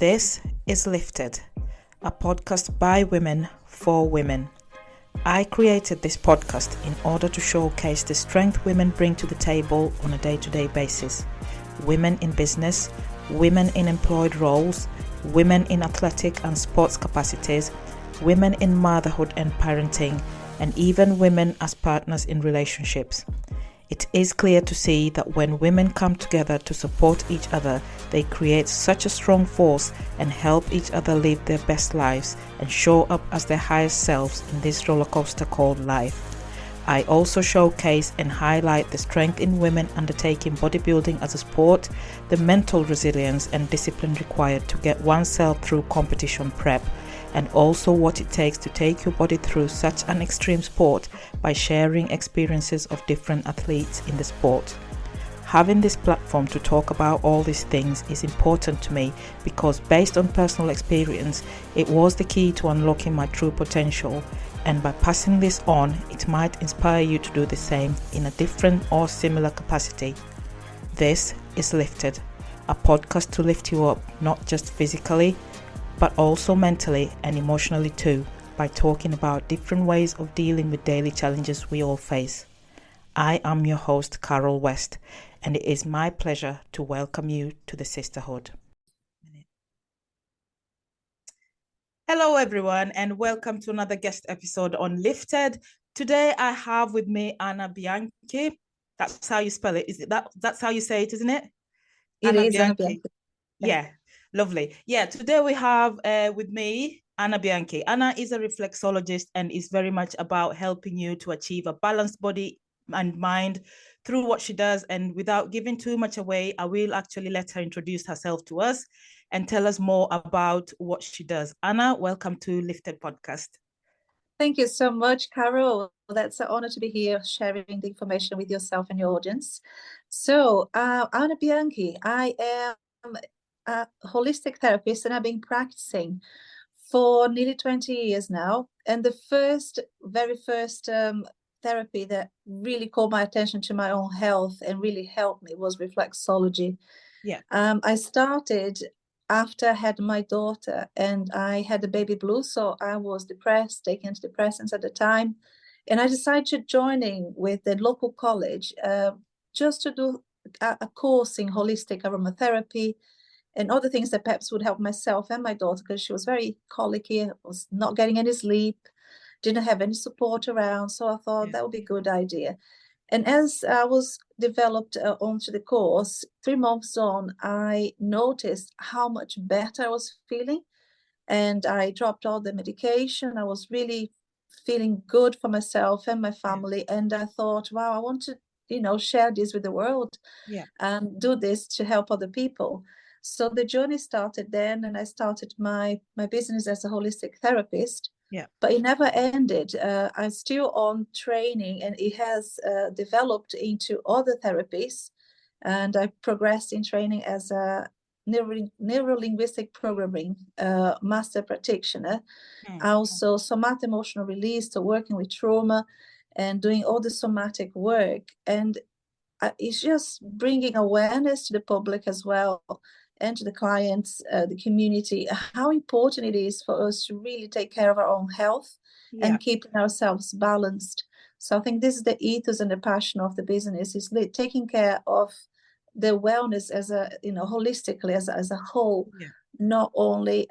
This is Lifted, a podcast by women for women. I created this podcast in order to showcase the strength women bring to the table on a day-to-day basis. Women in business, women in employed roles, women in athletic and sports capacities, women in motherhood and parenting, and even women as partners in relationships. It is clear to see that when women come together to support each other, they create such a strong force and help each other live their best lives and show up as their highest selves in this roller coaster called life. I also showcase and highlight the strength in women undertaking bodybuilding as a sport, the mental resilience and discipline required to get oneself through competition prep, and also what it takes to take your body through such an extreme sport by sharing experiences of different athletes in the sport. Having this platform to talk about all these things is important to me because based on personal experience, it was the key to unlocking my true potential, and by passing this on, it might inspire you to do the same in a different or similar capacity. This is Lifted, a podcast to lift you up, not just physically, but also mentally and emotionally too, by talking about different ways of dealing with daily challenges we all face. I am your host, Carol West, and it is my pleasure to welcome you to the sisterhood. Hello everyone, and welcome to another guest episode on Lifted. Today I have with me Anna Bianchi. That's how you spell it. Is it that's how you say it, isn't it? It is Anna Bianchi. Yeah, lovely. Yeah, today we have with me Anna Bianchi. Anna is a reflexologist and is very much about helping you to achieve a balanced body and mind through what she does. And without giving too much away, I will actually let her introduce herself to us and tell us more about what she does. Anna, welcome to Lifted Podcast. Thank you so much, Carol. That's an honor to be here sharing the information with yourself and your audience. So, Anna Bianchi, I am a holistic therapist and I've been practicing for nearly 20 years now. And the very first therapy that really caught my attention to my own health and really helped me was reflexology. Yeah. I started after I had my daughter and I had the baby blues, so I was depressed, taking antidepressants at the time. And I decided to joining with the local college just to do a course in holistic aromatherapy and other things that perhaps would help myself and my daughter, because she was very colicky, was not getting any sleep, didn't have any support around. So I thought that would be a good idea. And as I was developed onto the course, 3 months on, I noticed how much better I was feeling. And I dropped all the medication. I was really feeling good for myself and my family. And I thought, wow, I want to, share this with the world and do this to help other people. So the journey started then, and I started my business as a holistic therapist. Yeah. But it never ended. I'm still on training, and it has developed into other therapies. And I progressed in training as a neuro-linguistic programming master practitioner. Also, somatic emotional release, so working with trauma and doing all the somatic work. And it's just bringing awareness to the public as well, and to the clients, the community, how important it is for us to really take care of our own health and keeping ourselves balanced. So I think this is the ethos and the passion of the business, is taking care of the wellness as a, holistically as a whole, not only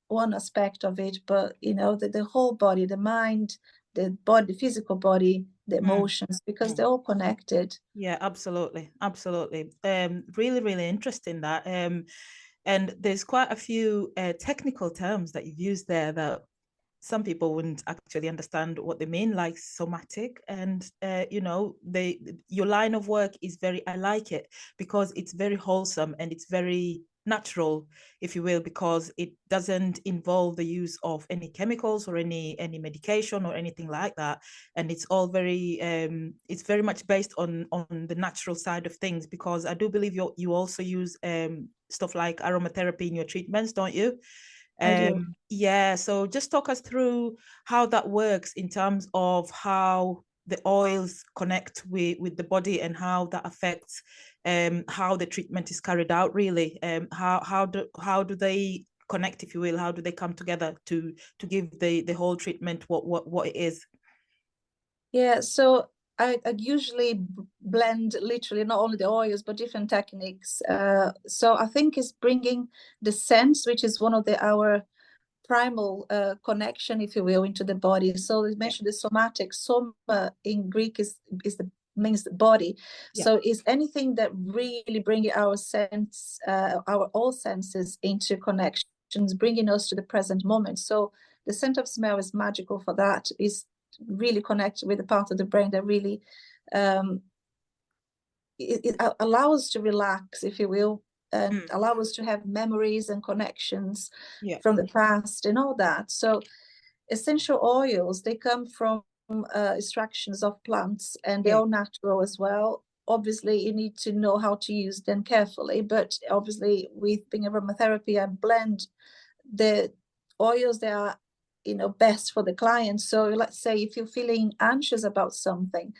one aspect of it, but, the whole body, the mind, the body, the physical body, the emotions, because they're all connected. Yeah, absolutely. Really, really interesting that. And there's quite a few technical terms that you've used there that some people wouldn't actually understand what they mean, like somatic. And your line of work is I like it because it's very wholesome and it's very natural, if you will, because it doesn't involve the use of any chemicals or any medication or anything like that. And it's all it's very much based on the natural side of things, because I do believe you also use stuff like aromatherapy in your treatments, don't you? Yeah, so just talk us through how that works in terms of how the oils connect with the body and how that affects how the treatment is carried out, really. How do they connect, if you will? How do they come together to give the whole treatment what it is? Yeah, so I usually blend literally not only the oils but different techniques. So I think it's bringing the sense, which is one of our primal connection, if you will, into the body. So we mentioned the somatic. Soma in Greek means the body. Yeah. So is anything that really bringing our sense, our all senses into connections, bringing us to the present moment. So the scent of smell is magical for that. Is really connected with the part of the brain that really it allows us to relax, if you will, and allow us to have memories and connections from the past and all that. So essential oils, they come from extractions of plants, and they're all natural as well. Obviously, you need to know how to use them carefully, but obviously with being aromatherapy, I blend the oils that are best for the client. So let's say if you're feeling anxious about something,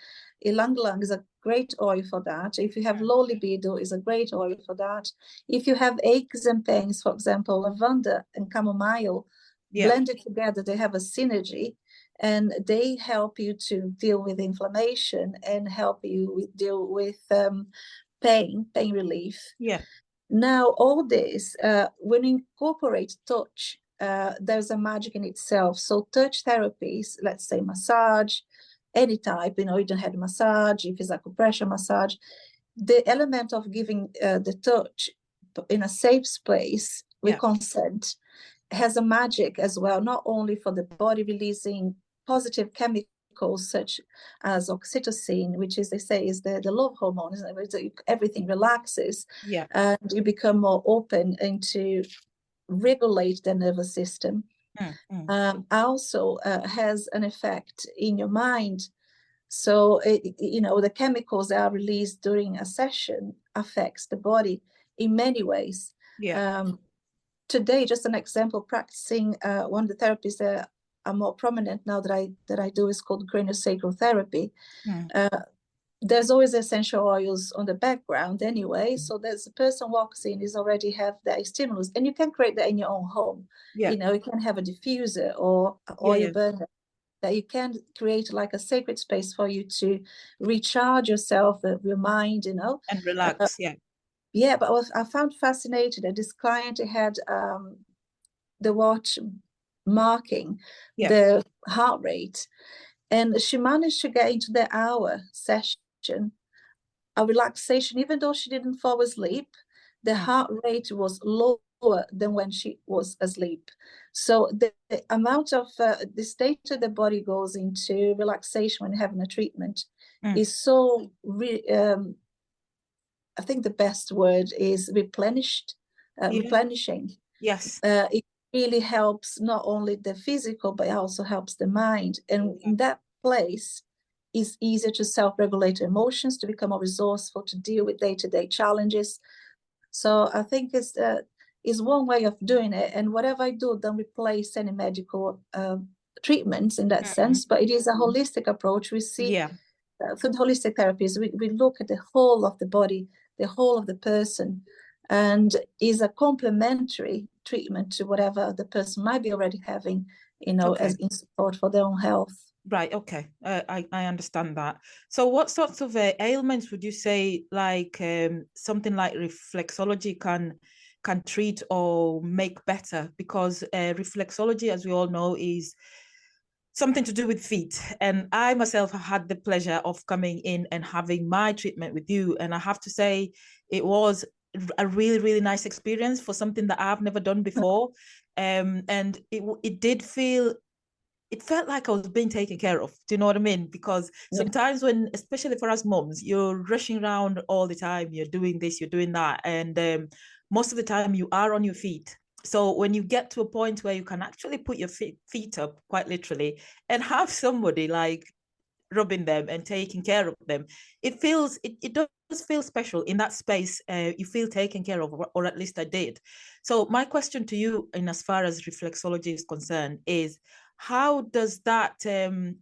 ylang ylang is a great oil for that. If you have low libido, is a great oil for that. If you have aches and pains, for example, lavender and chamomile, blended together, they have a synergy, and they help you to deal with inflammation and help you deal with pain relief. Now, all this, when you incorporate touch, there's a magic in itself. So touch therapies, let's say massage, any type, you don't have massage, if it's acupressure massage, the element of giving the touch in a safe space with consent has a magic as well, not only for the body releasing positive chemicals such as oxytocin, which is, they say, is the love hormone, isn't it? Everything relaxes, and you become more open into regulate the nervous system. Also has an effect in your mind. So the chemicals that are released during a session affects the body in many ways. Today, just an example, practicing one of the therapies that are more prominent now that I do is called craniosacral therapy. There's always essential oils on the background anyway. So there's a person walks in, is already have that stimulus, and you can create that in your own home. You can have a diffuser or an oil burner that you can create like a sacred space for you to recharge yourself, your mind, and relax. But what I found fascinating that this client had the watch marking the heart rate, and she managed to get into the hour session, a relaxation, even though she didn't fall asleep. The heart rate was lower than when she was asleep. So the amount of the state of the body goes into relaxation when having a treatment is so I think the best word is replenishing. It really helps not only the physical, but it also helps the mind. And in that place, it's easier to self-regulate emotions, to become more resourceful, to deal with day-to-day challenges. So I think it's one way of doing it. And whatever I do, don't replace any medical treatments in that sense, but it is a holistic approach. We see for the holistic therapies, we look at the whole of the body, the whole of the person, and is a complementary treatment to whatever the person might be already having, as in support for their own health. Right. Okay. I understand that. So what sorts of ailments would you say, like something like reflexology can treat or make better? Because reflexology, as we all know, is something to do with feet. And I myself have had the pleasure of coming in and having my treatment with you. And I have to say, it was a really, really nice experience for something that I've never done before. And it felt like I was being taken care of. Do you know what I mean? Because sometimes when, especially for us moms, you're rushing around all the time, you're doing this, you're doing that. And most of the time you are on your feet. So when you get to a point where you can actually put your feet up, quite literally, and have somebody like rubbing them and taking care of them, it does feel special in that space. You feel taken care of, or at least I did. So my question to you, in as far as reflexology is concerned, is how does that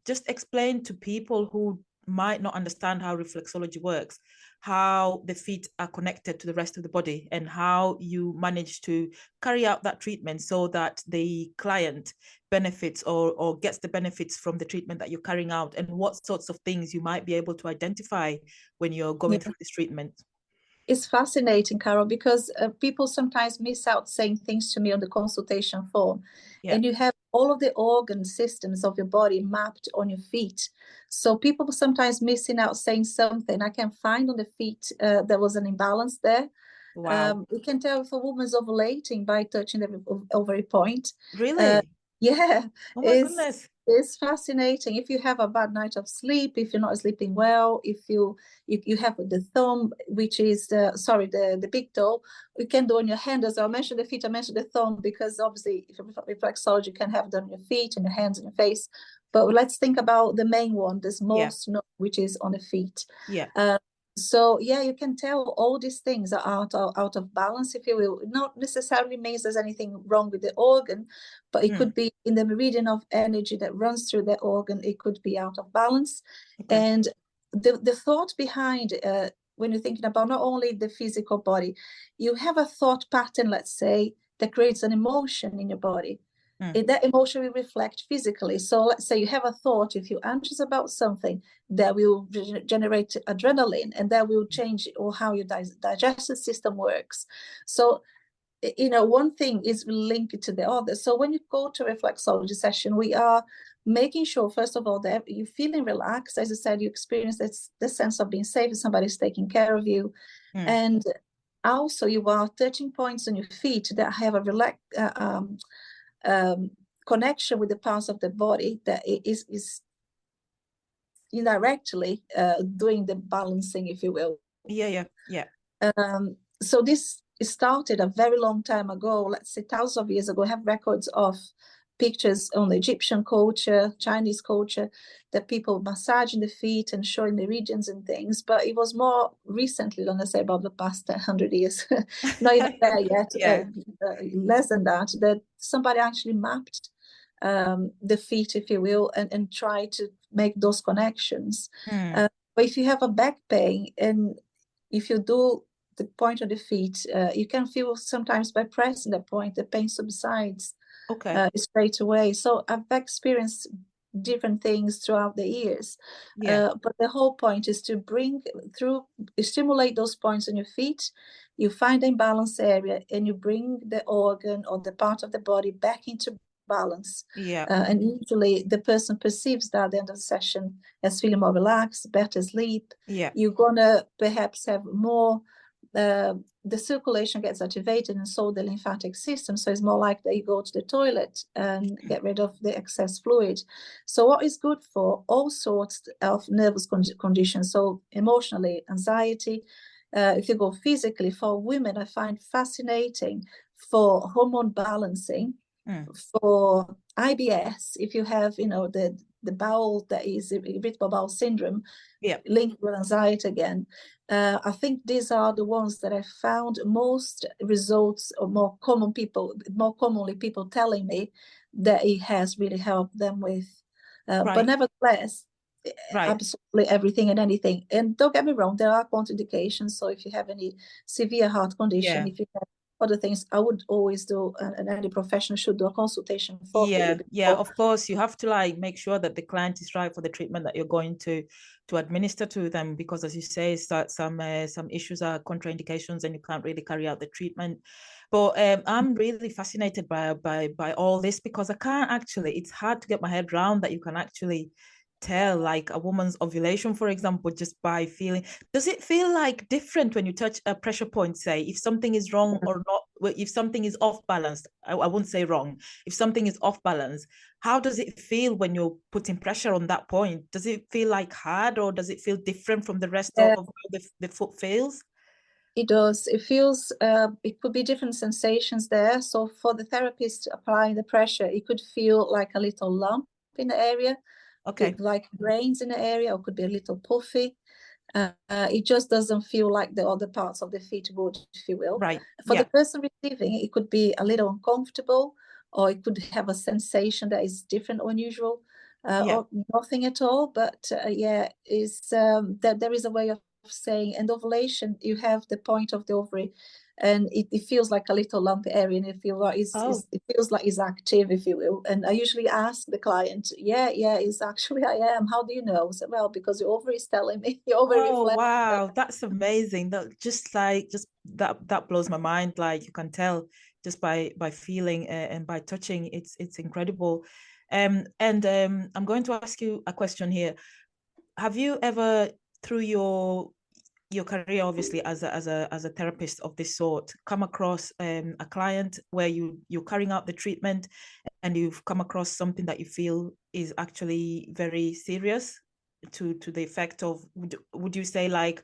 just explain to people who might not understand how reflexology works? how the feet are connected to the rest of the body and how you manage to carry out that treatment so that the client benefits or gets the benefits from the treatment that you're carrying out, and what sorts of things you might be able to identify when you're going Yeah. through this treatment. It's fascinating, Carol, because people sometimes miss out saying things to me on the consultation form. Yeah. And you have all of the organ systems of your body mapped on your feet. So people sometimes missing out saying something. I can find on the feet there was an imbalance there. Wow. We can tell if a woman's ovulating by touching the ovary point. Uh, Really? yeah, Oh my it's goodness. it's fascinating. If you have a bad night of sleep, if you're not sleeping well, if you have the thumb, which is the big toe, you can do on your hand. As I mentioned the feet, I mentioned the thumb because obviously if reflexology you can have it on your feet and your hands and your face. But let's think about the main one, this Yeah. most known, which is on the feet. Yeah. So yeah, you can tell all these things are out of balance, if you will. Not necessarily means there's anything wrong with the organ, but it could be in the meridian of energy that runs through the organ. It could be out of balance. Okay. And the thought behind when you're thinking about not only the physical body, you have a thought pattern, let's say, that creates an emotion in your body. That emotion will reflect physically. So let's say you have a thought, if you're anxious about something, that will generate adrenaline, and that will change or how your digestive system works. So one thing is linked to the other. So when you go to a reflexology session, we are making sure, first of all, that you're feeling relaxed. As I said, you experience the sense of being safe, somebody's taking care of you. And also you are touching points on your feet that have a connection with the parts of the body that is indirectly doing the balancing, if you will. Yeah. So this started a very long time ago, let's say thousands of years ago. I have records of pictures on the Egyptian culture, Chinese culture, that people massaging the feet and showing the regions and things. But it was more recently, let me say, about the past 100 years, not even there yet, Yeah. less than that, that somebody actually mapped the feet, if you will, and try to make those connections. But if you have a back pain, and if you do the point of the feet, you can feel sometimes by pressing the point, the pain subsides Okay. straight away. So I've experienced different things throughout the years. Yeah. But the whole point is to stimulate those points on your feet. You find the imbalance area and you bring the organ or the part of the body back into balance. Yeah. And usually the person perceives that at the end of the session as feeling more relaxed, better sleep. Yeah. You're gonna perhaps have more, the circulation gets activated, and so the lymphatic system. So it's more like that you go to the toilet and get rid of the excess fluid. So what is good for all sorts of nervous conditions? So emotionally, anxiety. If you go physically, for women, I find fascinating for hormone balancing, for IBS, if you have, the bowel that is irritable bowel syndrome, Yeah. linked with anxiety again. I think these are the ones that I found most results, or more commonly people telling me that it has really helped them with. But Right. nevertheless, Right. absolutely everything and anything. And don't get me wrong, there are contraindications. So if you have any severe heart condition, Yeah. if you have other things, I would always do, and any professional should do a consultation for you Yeah. Yeah. before. Of course, you have to like make sure that the client is right for the treatment that you're going to administer to them, because as you say, some issues are contraindications and you can't really carry out the treatment. But I'm really fascinated by all this, because I can't actually. It's hard to get my head around that you can actually tell like a woman's ovulation, for example, just by feeling. Does it feel like different when you touch a pressure point, say, if something is wrong or not, if something is off balance? I wouldn't say wrong. If something is off balance, how does it feel when you're putting pressure on that point? Does it feel like hard, or does it feel different from the rest of how the foot feels? It does. It feels, it could be different sensations there. So for the therapist applying the pressure, it could feel like a little lump in the area, Okay. could like grains in the area, or could be a little puffy. It just doesn't feel like the other parts of the feet would, if you will. Right. For the Yeah. person receiving it, it could be a little uncomfortable, or it could have a sensation that is different or unusual, Yeah. or nothing at all. But yeah, is that there is a way of saying, and ovulation, you have the point of the ovary, and it feels like a little lumpy area, and it feels like it feels like it's active, if you will. And I usually ask the client, yeah, it's actually I am. How do you know? I said, well, because your ovary is telling me. Your ovary Oh reflects. wow, that's amazing. That just that blows my mind. Like you can tell just by feeling and by touching. It's incredible. I'm going to ask you a question here. Have you ever, through your career, obviously as a therapist of this sort, come across a client where you're carrying out the treatment and you've come across something that you feel is actually very serious to the effect of, would you say, like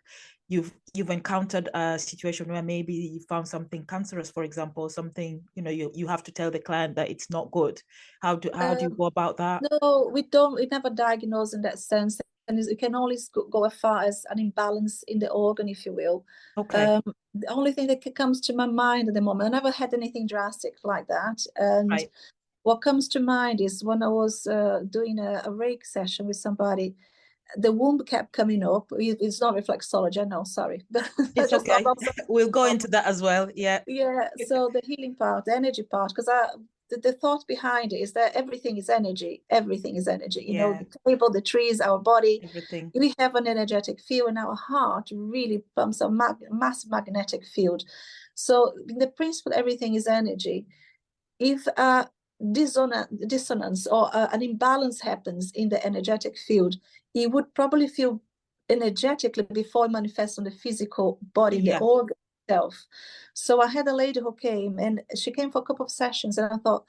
you've encountered a situation where maybe you found something cancerous, for example, something, you have to tell the client that it's not good? How do you go about that? No, we don't. We never diagnose in that sense, and it can only go as far as an imbalance in the organ, if you will. Okay. The only thing that comes to my mind at the moment, I never had anything drastic like that. And Right. what comes to mind is when I was doing a rake session with somebody, the womb kept coming up. It's not reflexology, I know, sorry, but It's just not okay. also. We'll go into that as well. Yeah. Yeah, so the healing part, the energy part, because the thought behind it is that everything is energy. Everything is energy. Yeah. The table, the trees, our body, Everything. we have an energetic field, and our heart really pumps a mass magnetic field. So in the principle, everything is energy. If a dissonance or an imbalance happens in the energetic field, it would probably feel energetically before it manifests on the physical body, the Yeah. organ itself. So I had a lady who came, and she came for a couple of sessions, and I thought,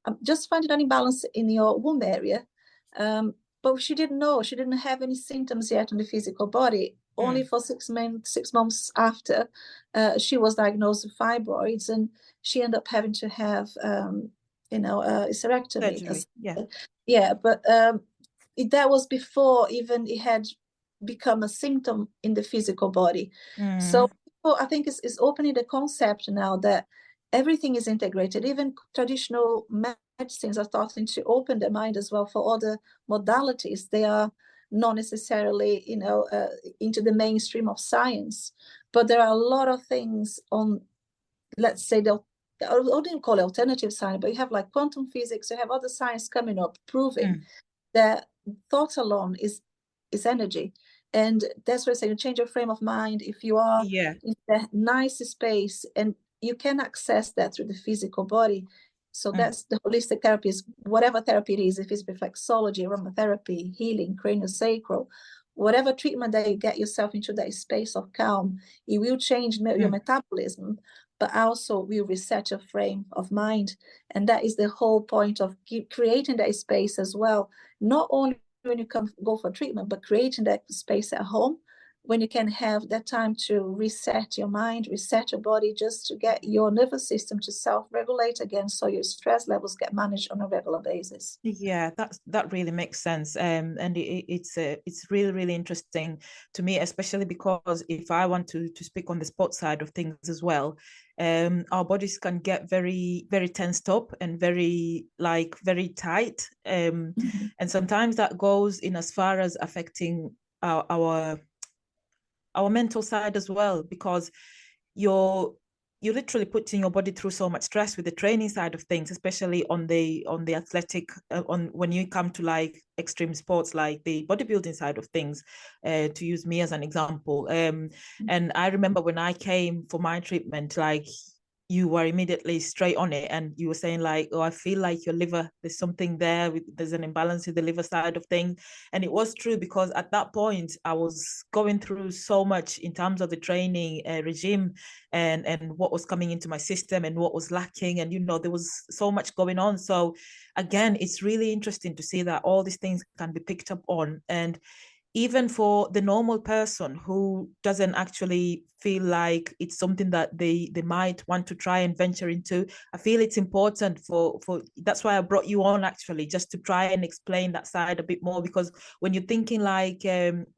I'm just finding an imbalance in your womb area. But she didn't know. She didn't have any symptoms yet on the physical body. Only for 6 months after, she was diagnosed with fibroids, and she ended up having to have, a hysterectomy. Surgery. Yeah. Yeah, but that was before even it had become a symptom in the physical body. So I think it's opening the concept now that everything is integrated. Even traditional medicines are starting to open their mind as well for other modalities. They are not necessarily, into the mainstream of science, but there are a lot of things on, let's say, I wouldn't call it alternative science, but you have like quantum physics, you have other science coming up proving that thought alone is energy. And that's why I say you change your frame of mind. If you are Yeah. in that nice space, and you can access that through the physical body. So that's the holistic therapy, is whatever therapy it is, if it's reflexology, aromatherapy, healing, craniosacral, whatever treatment that you get yourself into that space of calm, it will change your metabolism, but also will reset your frame of mind. And that is the whole point of creating that space as well. Not only when you go for treatment, but creating that space at home when you can have that time to reset your mind, reset your body, just to get your nervous system to self-regulate again, so your stress levels get managed on a regular basis. Yeah, that really makes sense. And it's really, really interesting to me, especially because if I want to speak on the sport side of things as well, our bodies can get very, very tensed up and very tight. And sometimes that goes in as far as affecting our mental side as well, because you're literally putting your body through so much stress with the training side of things, especially on the athletic, on when you come to like extreme sports like the bodybuilding side of things, to use me as an example. And I remember when I came for my treatment, like you were immediately straight on it, and you were saying like, oh, I feel like your liver, there's something there, there's an imbalance in the liver side of things. And it was true, because at that point I was going through so much in terms of the training regime, and what was coming into my system and what was lacking, and there was so much going on. So again, it's really interesting to see that all these things can be picked up on. And even for the normal person who doesn't actually feel like it's something that they might want to try and venture into, I feel it's important for that's why I brought you on, actually, just to try and explain that side a bit more. Because when you're thinking like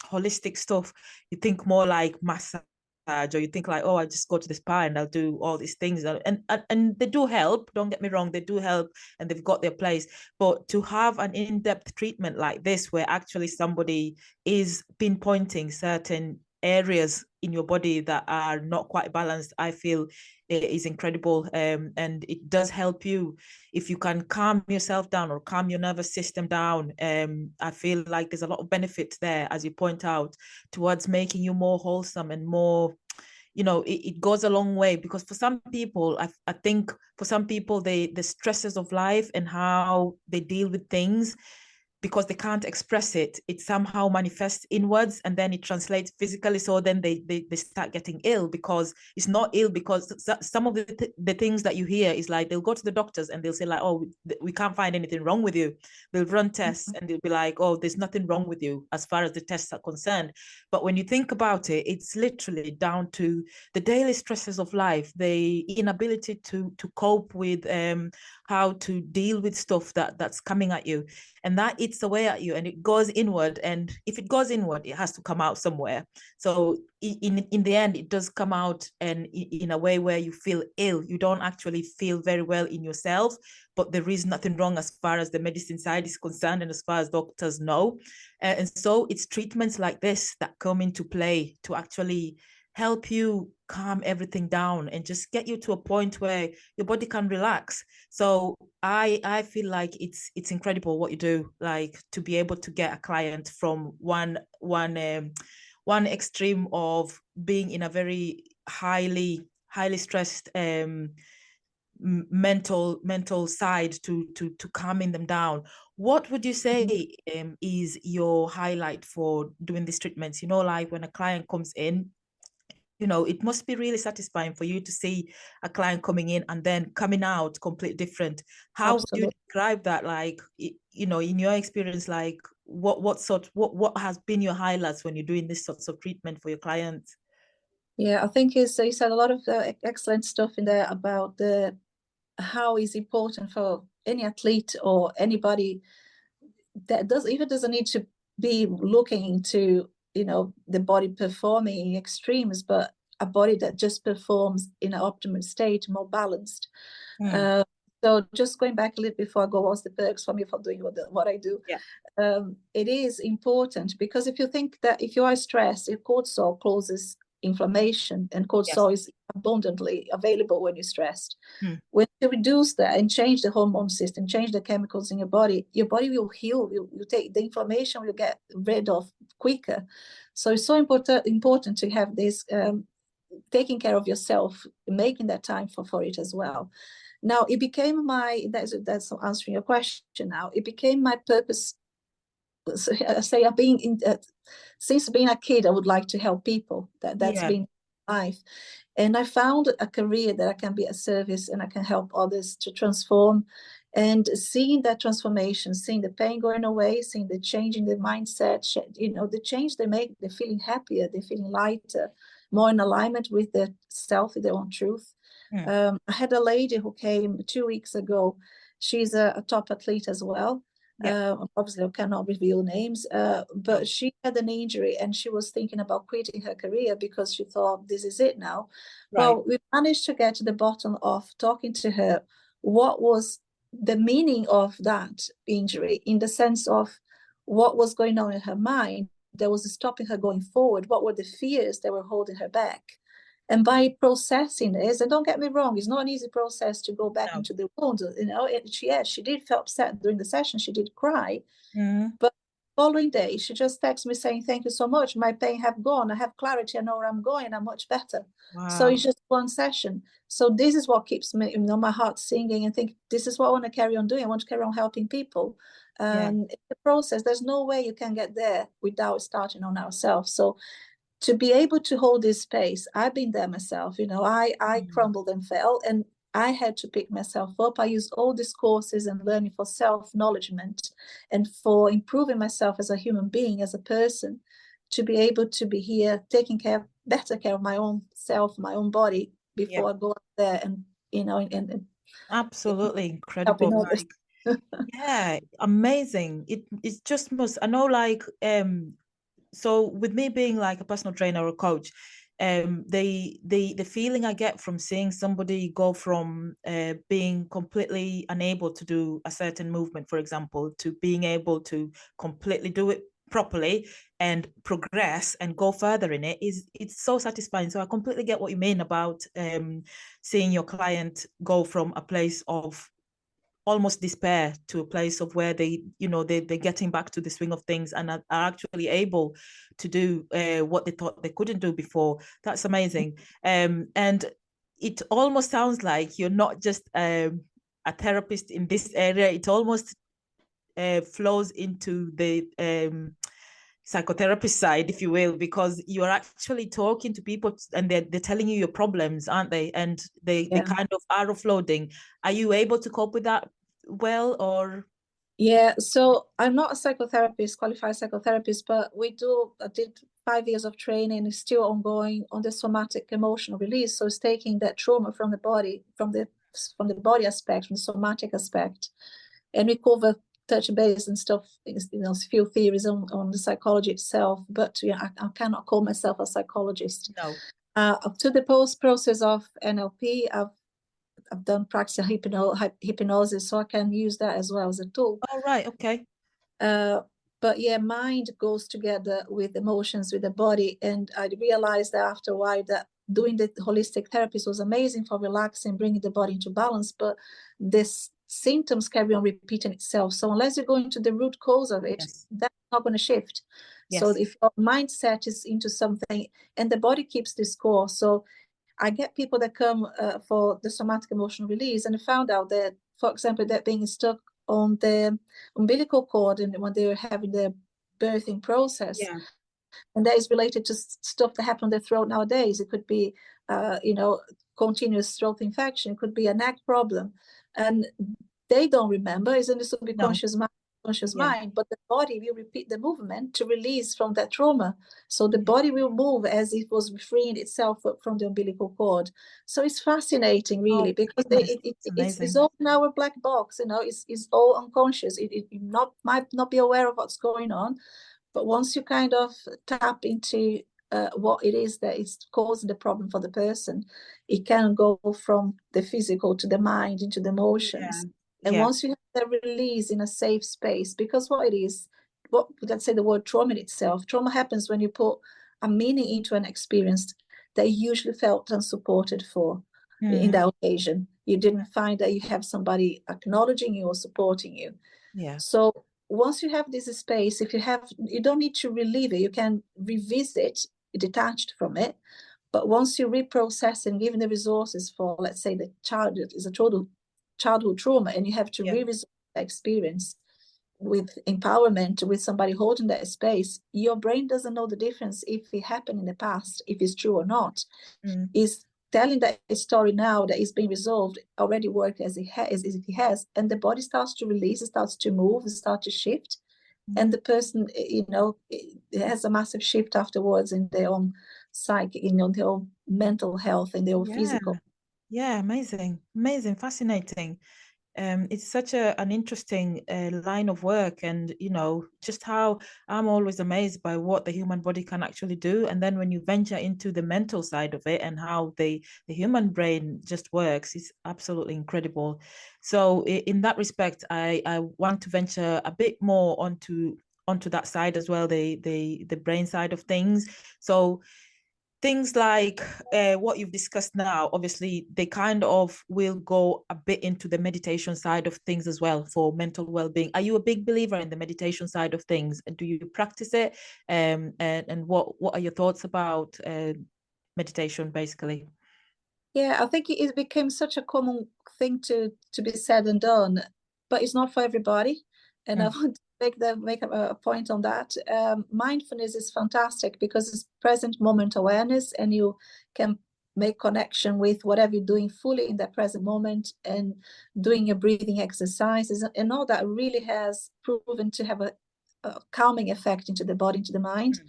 holistic stuff, you think more like massage, or you think like, oh, I just go to the spa and I'll do all these things, and they do help, don't get me wrong, they do help, and they've got their place. But to have an in-depth treatment like this, where actually somebody is pinpointing certain areas in your body that are not quite balanced, I feel it is incredible. And it does help you if you can calm yourself down or calm your nervous system down. I feel like there's a lot of benefit there, as you point out, towards making you more wholesome and more, it goes a long way. Because for some people, I think for some people, the stresses of life and how they deal with things, because they can't express it, it somehow manifests inwards and then it translates physically. So then they start getting ill, because it's not ill because some of the things that you hear is like, they'll go to the doctors and they'll say like, oh, we can't find anything wrong with you. They'll run tests and they'll be like, oh, there's nothing wrong with you as far as the tests are concerned. But when you think about it, it's literally down to the daily stresses of life, the inability to cope with how to deal with stuff that's coming at you, and that eats away at you and it goes inward. And if it goes inward, it has to come out somewhere. So in the end, it does come out, and in a way where you feel ill. You don't actually feel very well in yourself, but there is nothing wrong as far as the medicine side is concerned and as far as doctors know. And so it's treatments like this that come into play to actually help you calm everything down and just get you to a point where your body can relax. So I feel like it's incredible what you do, like to be able to get a client from one extreme of being in a very highly stressed mental side to calming them down. What would you say is your highlight for doing these treatments? Like when a client comes in, it must be really satisfying for you to see a client coming in and then coming out completely different. How would you Absolutely. describe that? Like, in your experience, like what has been your highlights when you're doing this sorts of treatment for your clients? Yeah, I think you said a lot of excellent stuff in there about how is important for any athlete or anybody that doesn't need to be looking into the body performing in extremes, but a body that just performs in an optimal state, more balanced. Mm. uh, so just going back a little before I go, what's the perks for me for doing what I do? Yeah. It is important because if you think that if you are stressed, if cortisol causes inflammation, and Yes. cortisol is abundantly available when you're stressed. Mm. When you reduce that and change the hormone system, change the chemicals in your body will heal. You take the inflammation, will get rid of quicker. So it's so important to have this taking care of yourself, making that time for it as well. Now it became that's answering your question. Now it became my purpose. Say I've been since being a kid, I would like to help people. That's Yeah. been life. And I found a career that I can be a service and I can help others to transform. And seeing that transformation, seeing the pain going away, seeing the change in the mindset, the change they make, they're feeling happier, they're feeling lighter, more in alignment with their self, with their own truth. Mm. I had a lady who came 2 weeks ago. She's a top athlete as well. Yeah. Obviously, I cannot reveal names, No. but she had an injury and she was thinking about quitting her career because she thought, this is it now. Right. Well, we managed to get to the bottom of talking to her. What was the meaning of that injury, in the sense of what was going on in her mind that was stopping her going forward? What were the fears that were holding her back? And by processing this, and don't get me wrong, it's not an easy process to go back No. into the wound. She did feel upset during the session. She did cry, Mm. but following day, she just texted me saying, "Thank you so much. My pain have gone. I have clarity. I know where I'm going. I'm much better." So Wow. it's just one session. So this is what keeps me, my heart singing, and think this is what I want to carry on doing. I want to carry on helping people. Yeah. In the process, there's no way you can get there without starting on ourselves. So to be able to hold this space, I've been there myself. I Mm. crumbled and fell, and I had to pick myself up. I used all these courses and learning for self-knowledgement and for improving myself as a human being, as a person, to be able to be here taking better care of my own self, my own body, Yeah. before I go out there and and Absolutely helping incredible. others. Like, yeah, amazing. It's just must. I know, like, so with me being like a personal trainer or a coach, the feeling I get from seeing somebody go from being completely unable to do a certain movement, for example, to being able to completely do it properly and progress and go further in it, it's so satisfying. So I completely get what you mean about seeing your client go from a place of almost despair to a place of where they're getting back to the swing of things and are actually able to do what they thought they couldn't do before. That's amazing. And it almost sounds like you're not just a therapist in this area. It almost flows into the psychotherapist side, if you will, because you're actually talking to people and they're telling you your problems, aren't they? And they kind of are offloading. Are you able to cope with that well, or? Yeah, so I'm not a psychotherapist, qualified psychotherapist, but I did 5 years of training, it's still ongoing on the somatic emotional release. So it's taking that trauma from the body, from the body aspect, from the somatic aspect, and we cover touch base and stuff, a few theories on the psychology itself, but I cannot call myself a psychologist. No. Up to the post process of NLP, I've done practice of hypnosis, so I can use that as well as a tool. Oh, right, okay. But yeah, mind goes together with emotions, with the body, and I realized that after a while that doing the holistic therapist was amazing for relaxing, bringing the body into balance, but this symptoms carry on repeating itself. So unless you go into the root cause of it, that's not going to shift. So if your mindset is into something and the body keeps the score, so I get people that come for the somatic emotional release, and I found out that, for example, that being stuck on the umbilical cord and when they're having the birthing process, and that is related to stuff that happens in the throat nowadays. It could be, continuous throat infection. It could be a neck problem, and they don't remember. It's in the subconscious mind. Mind, but the body will repeat the movement to release from that trauma. So the body will move as if it was freeing itself from the umbilical cord. So it's fascinating, really, because it's all in our black box. It's all unconscious. It might not be aware of what's going on, but once you kind of tap into what it is that is causing the problem for the person, it can go from the physical to the mind into the emotions. And once you have that release in a safe space, because let's say the word trauma in itself, trauma happens when you put a meaning into an experience that you usually felt unsupported for in that occasion. You didn't find that you have somebody acknowledging you or supporting you. So once you have this space, you don't need to relieve it. You can revisit detached from it. But once you reprocess and given the resources for, let's say, the child is a childhood trauma, and you have to revisit the experience with empowerment, with somebody holding that space, your brain doesn't know the difference if it happened in the past, if it's true or not. Is telling that story now that is being resolved already worked as it has, and the body starts to release, it starts to move, it starts to shift, and the person, it has a massive shift afterwards in their own psyche, their own mental health and their own physical. Amazing, fascinating. It's such an interesting line of work, and just how I'm always amazed by what the human body can actually do. And then when you venture into the mental side of it and how the human brain just works, it's absolutely incredible. So in that respect, I want to venture a bit more onto that side as well, the brain side of things. So things like what you've discussed now, obviously, they kind of will go a bit into the meditation side of things as well for mental well-being. Are you a big believer in the meditation side of things? Do you practice it? And what are your thoughts about meditation, basically? Yeah, I think it became such a common thing to be said and done, but it's not for everybody. And I want to make a point on that. Mindfulness is fantastic because it's present moment awareness, and you can make connection with whatever you're doing fully in that present moment, and doing your breathing exercises and all that really has proven to have a calming effect into the body, into the mind.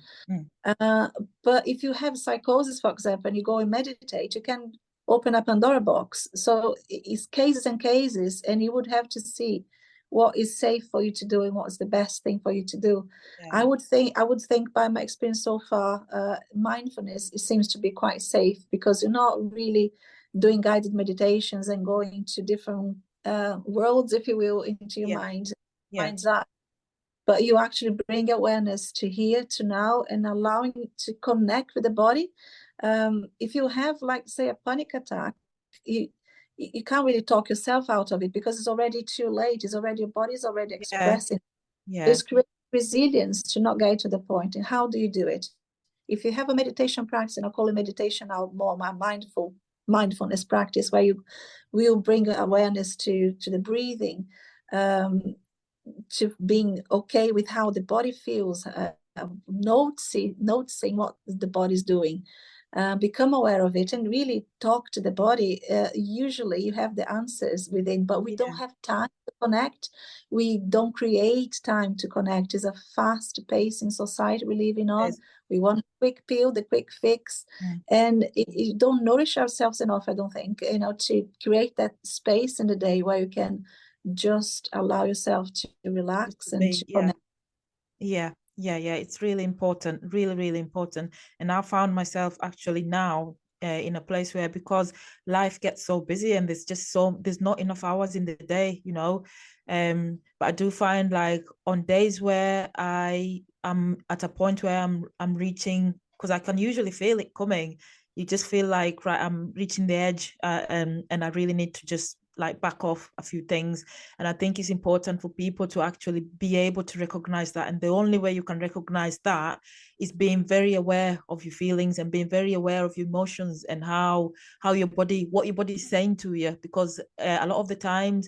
But if you have psychosis, for example, and you go and meditate, you can open a Pandora box. So it's cases and cases, and you would have to see what is safe for you to do and what's the best thing for you to do. I would think by my experience so far, mindfulness, it seems to be quite safe because you're not really doing guided meditations and going to different worlds, if you will, into your mind's eye. but you actually bring awareness to here, to now, and allowing it to connect with the body. If you have, like, say, a panic attack, you can't really talk yourself out of it because it's already too late. It's already, your body is already Yeah. expressing. Yeah. It's creating resilience to not get to the point. And how do you do it? If you have a meditation practice, and I call it meditation now more my mindfulness practice, where you will bring awareness to the breathing, to being okay with how the body feels, noticing what the body's doing, become aware of it and really talk to the body. Usually you have the answers within, but we don't have time to connect. We don't create time to connect. It's a fast pacing society we're living on. Yes. We want a quick pill, the quick fix, and it don't nourish ourselves enough, I don't think, to create that space in the day where you can just allow yourself to relax and to connect. Yeah, it's really important, really, really important. And I found myself actually now in a place where, because life gets so busy and there's not enough hours in the day, but I do find, like, on days where I am at a point where I'm reaching, because I can usually feel it coming. You just feel like, right, I'm reaching the edge, and I really need to just, like, back off a few things. And I think it's important for people to actually be able to recognize that. And the only way you can recognize that is being very aware of your feelings and being very aware of your emotions and what your body is saying to you. Because a lot of the times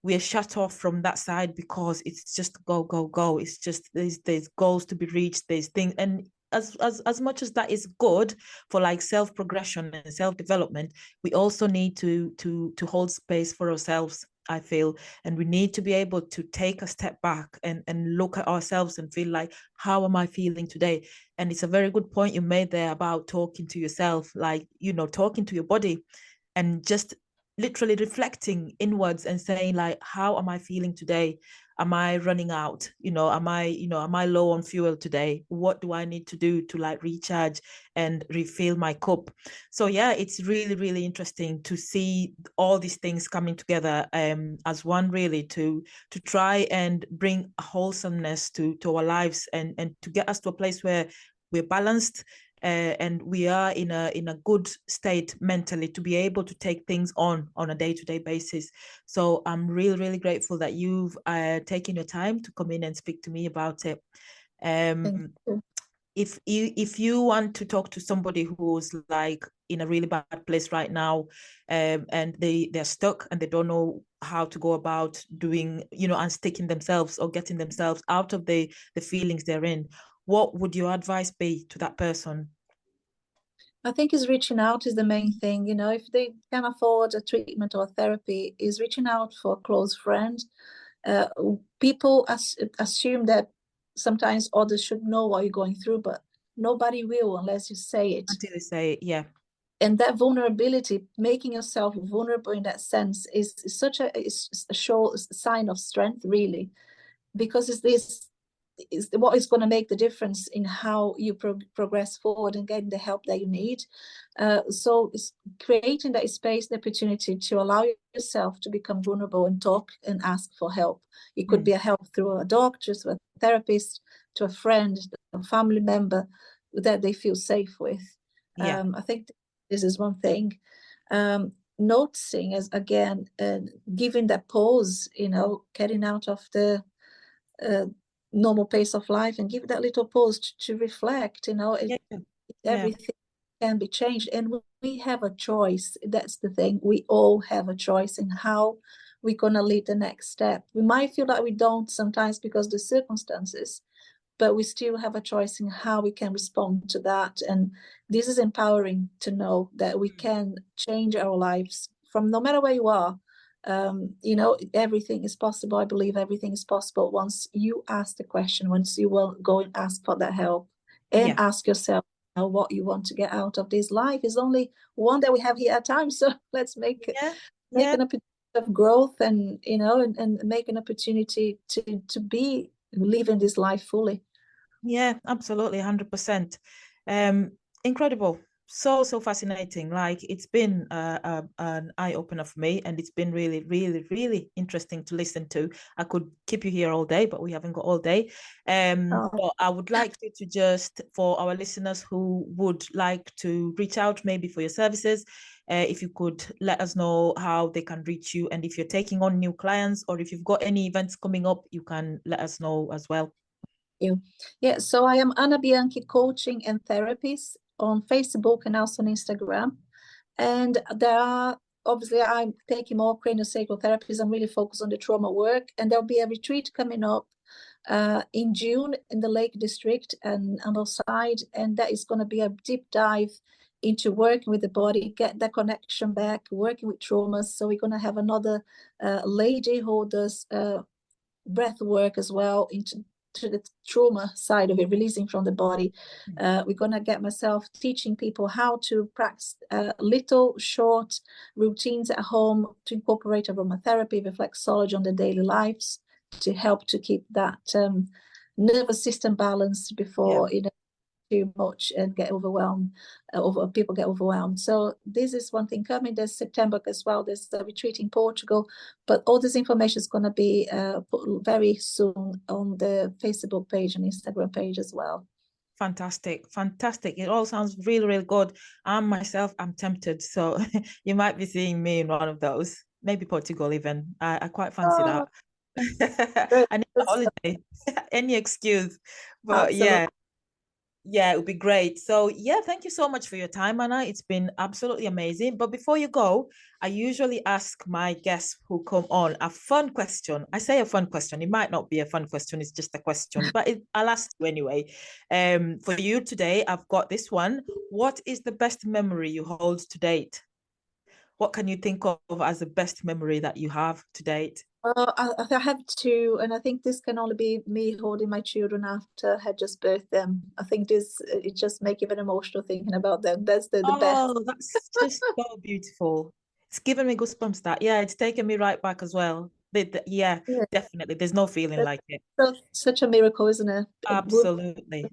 we are shut off from that side because it's just go, go, go. It's just there's goals to be reached, there's things. And as much as that is good for, like, self progression and self development, we also need to hold space for ourselves, I feel. And we need to be able to take a step back and look at ourselves and feel like, how am I feeling today? And it's a very good point you made there about talking to yourself, like, talking to your body and just literally reflecting inwards and saying, like, how am I feeling today? Am I running out? Am I low on fuel today? What do I need to do to, like, recharge and refill my cup? So yeah, it's really, really interesting to see all these things coming together as one, really, to try and bring a wholesomeness to our lives, and to get us to a place where we're balanced, and we are in a good state mentally to be able to take things on a day-to-day basis. So I'm really, really grateful that you've taken your time to come in and speak to me about it. If you want to talk to somebody who's, like, in a really bad place right now, and they're stuck and they don't know how to go about doing, unsticking themselves or getting themselves out of the feelings they're in, what would your advice be to that person? I think is reaching out is the main thing. If they can afford a treatment or a therapy, is reaching out for a close friend. People assume that sometimes others should know what you're going through, but nobody will unless you say it. Until you say it, yeah. And that vulnerability, making yourself vulnerable in that sense, is such a sign of strength, really, because it's this is what is going to make the difference in how you progress forward and getting the help that you need. So it's creating that space, the opportunity to allow yourself to become vulnerable and talk and ask for help. It could be a help through a doctor, to a therapist, to a friend, a family member that they feel safe with. I think this is one thing. Noticing, as again, giving that pause, getting out of the normal pace of life and give that little pause to reflect. Everything can be changed, and we have a choice. That's the thing. We all have a choice in how we're going to lead the next step. We might feel that we don't sometimes because of the circumstances, but we still have a choice in how we can respond to that. And this is empowering to know that we can change our lives from no matter where you are. Everything is possible. I believe everything is possible once you ask the question, once you will go and ask for that help and ask yourself, what you want to get out of this life. Is only one that we have here at times. So let's make an opportunity of growth, and and make an opportunity to be living this life fully. Yeah, absolutely, 100%. Incredible. so fascinating. Like, it's been an eye-opener for me, and it's been really, really, really interesting to listen to. I could keep you here all day, but we haven't got all day. Oh, But I would like you to just, for our listeners who would like to reach out maybe for your services, if you could let us know how they can reach you, and if you're taking on new clients, or if you've got any events coming up, you can let us know as well. you. Yeah, so I am Anna Bianchi, coaching and therapies on Facebook and also on Instagram. And there are, obviously, I'm taking more craniosacral therapies. I'm really focused on the trauma work. And there'll be a retreat coming up in June in the Lake District and on the side. And that is going to be a deep dive into working with the body, get that connection back, working with traumas. So we're going to have another lady who does breath work as well into the trauma side of it, releasing from the body. We're going to get myself teaching people how to practice little short routines at home to incorporate aromatherapy, reflexology on their daily lives to help to keep that nervous system balanced before too much and get overwhelmed, people get overwhelmed. So this is one thing coming. There's September as well. There's a retreat in Portugal, but all this information is going to be put very soon on the Facebook page and Instagram page as well. Fantastic. It all sounds really, really good. I'm tempted. So you might be seeing me in one of those, maybe Portugal even. I quite fancy that. I need a holiday, any excuse. But Absolutely. yeah, it would be great. So yeah, thank you so much for your time, Anna. It's been absolutely amazing. But before you go, I usually ask my guests who come on a fun question. I say a fun question. It might not be a fun question. It's just a question, but I'll ask you anyway. For you today, I've got this one. What is the best memory you hold to date? What can you think of as the best memory that you have to date? I have two, and I think this can only be me holding my children after I had just birthed them. I think it just make even emotional thinking about them. That's the best. Oh, that's just so beautiful. It's given me goosebumps that. Yeah, it's taken me right back as well. Yeah, Yeah, definitely. There's no feeling that's like it. such a miracle, isn't it? Absolutely.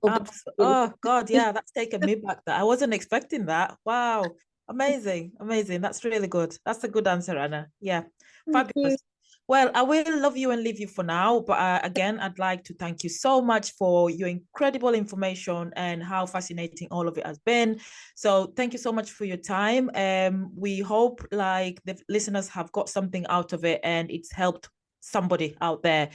Oh God, yeah, that's taken me back that. I wasn't expecting that. Wow. Amazing. Amazing. That's really good. That's a good answer, Anna. Yeah. Thank you. Fabulous. Well, I will love you and leave you for now. But again, I'd like to thank you so much for your incredible information and how fascinating all of it has been. So thank you so much for your time. We hope like the listeners have got something out of it and it's helped somebody out there,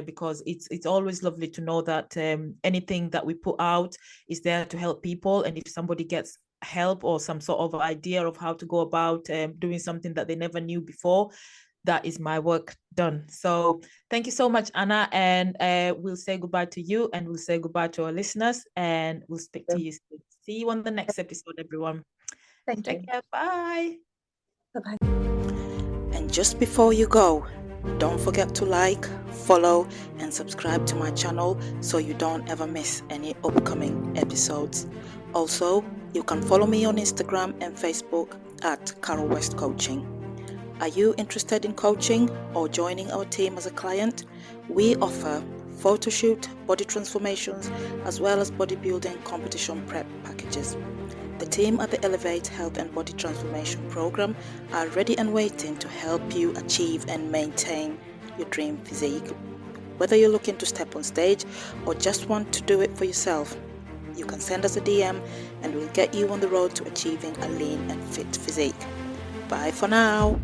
because it's always lovely to know that anything that we put out is there to help people, and if somebody gets help or some sort of idea of how to go about doing something that they never knew before, that is my work done. So thank you so much, Anna, and we'll say goodbye to you, and we'll say goodbye to our listeners, and we'll speak to you soon. See you on the next episode, everyone. Thank Take you. care. Bye. Bye-bye. And just before you go, don't forget to like, follow, and subscribe to my channel so you don't ever miss any upcoming episodes. Also, you can follow me on Instagram and Facebook at Carol West Coaching. Are you interested in coaching or joining our team as a client? We offer photo shoot, body transformations, as well as bodybuilding competition prep packages. The team at the Elevate Health and Body Transformation Program are ready and waiting to help you achieve and maintain your dream physique. Whether you're looking to step on stage or just want to do it for yourself, you can send us a DM and we'll get you on the road to achieving a lean and fit physique. Bye for now.